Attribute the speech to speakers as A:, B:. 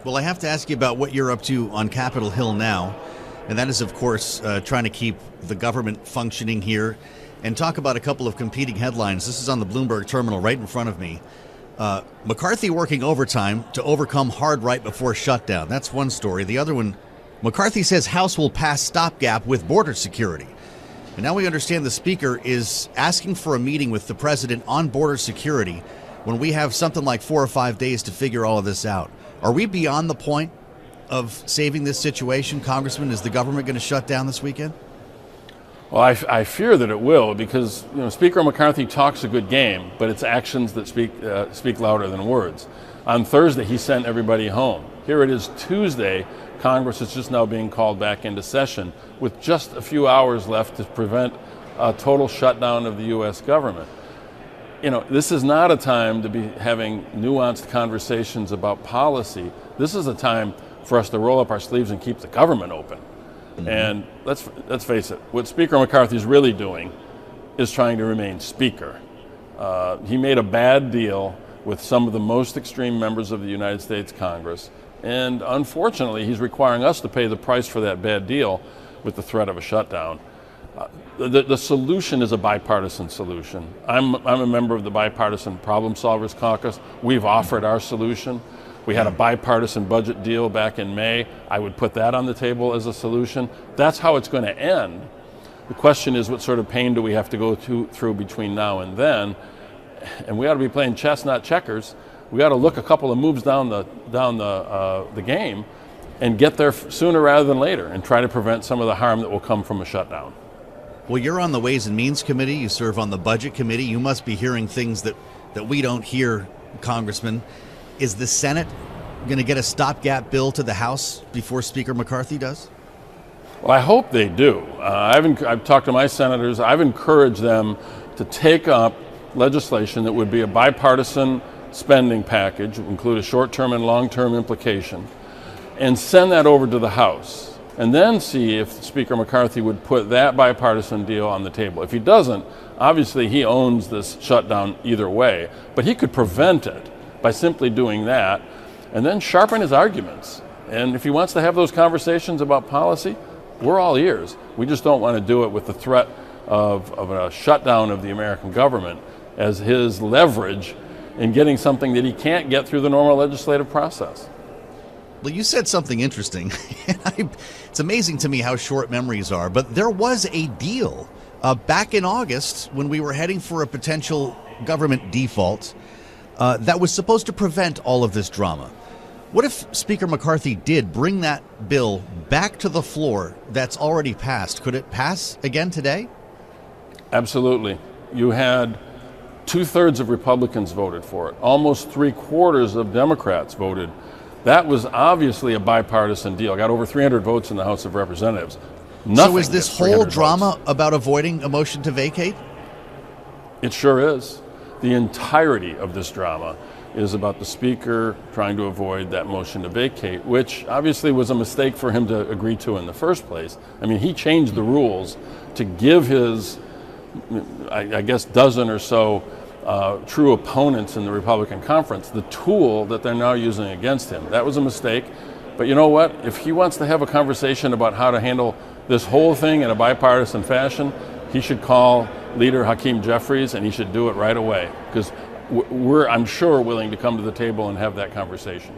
A: Well, I have to ask you about what you're up to on Capitol Hill now, and that is, of course, trying to keep the government functioning here, and talk about a couple of competing headlines. This is on the Bloomberg terminal right in front of me. McCarthy working overtime to overcome hard right before shutdown. That's one story. The other one, McCarthy says House will pass stopgap with border security. And now we understand the Speaker is asking for a meeting with the President on border security when we have something like 4 or 5 days to figure all of this out. Are we beyond the point of saving this situation, Congressman? Is the government going to shut down this weekend?
B: Well, I fear that it will, because Speaker McCarthy talks a good game, but it's actions that speak louder than words. On Thursday, he sent everybody home. Here it is Tuesday. Congress is just now being called back into session with just a few hours left to prevent a total shutdown of the U.S. government. This is not a time to be having nuanced conversations about policy. This is a time for us to roll up our sleeves and keep the government open. Mm-hmm. And let's face it, what Speaker McCarthy is really doing is trying to remain Speaker. He made a bad deal with some of the most extreme members of the United States Congress, and unfortunately, he's requiring us to pay the price for that bad deal with the threat of a shutdown. The solution is a bipartisan solution. I'm a member of the Bipartisan Problem Solvers Caucus. We've offered our solution. We had a bipartisan budget deal back in May. I would put that on the table as a solution. That's how it's going to end. The question is, what sort of pain do we have to go through between now and then? And we ought to be playing chess, not checkers. We ought to look a couple of moves down the game and get there sooner rather than later and try to prevent some of the harm that will come from a shutdown.
A: Well, you're on the Ways and Means Committee. You serve on the Budget Committee. You must be hearing things that we don't hear, Congressman. Is the Senate going to get a stopgap bill to the House before Speaker McCarthy does?
B: Well, I hope they do. I've talked to my senators. I've encouraged them to take up legislation that would be a bipartisan spending package, include a short-term and long-term implication, and send that over to the House, and then see if Speaker McCarthy would put that bipartisan deal on the table. If he doesn't, obviously he owns this shutdown either way, but he could prevent it by simply doing that, and then sharpen his arguments. And if he wants to have those conversations about policy, we're all ears. We just don't want to do it with the threat of a shutdown of the American government as his leverage in getting something that he can't get through the normal legislative process.
A: Well, you said something interesting. It's amazing to me how short memories are, but there was a deal back in August when we were heading for a potential government default that was supposed to prevent all of this drama. What if Speaker McCarthy did bring that bill back to the floor that's already passed? Could it pass again today?
B: Absolutely. You had 2/3 of Republicans voted for it. Almost 3/4 of Democrats voted. That was obviously a bipartisan deal. Got over 300 votes in the House of Representatives.
A: So is this whole drama about avoiding a motion to vacate?
B: It sure is. The entirety of this drama is about the Speaker trying to avoid that motion to vacate, which obviously was a mistake for him to agree to in the first place. I mean, he changed the rules to give his, I guess, dozen or so true opponents in the Republican conference the tool that they're now using against him. That was a mistake. But you know what? If he wants to have a conversation about how to handle this whole thing in a bipartisan fashion, he should call Leader Hakeem Jeffries, and he should do it right away, because we're, I'm sure, willing to come to the table and have that conversation.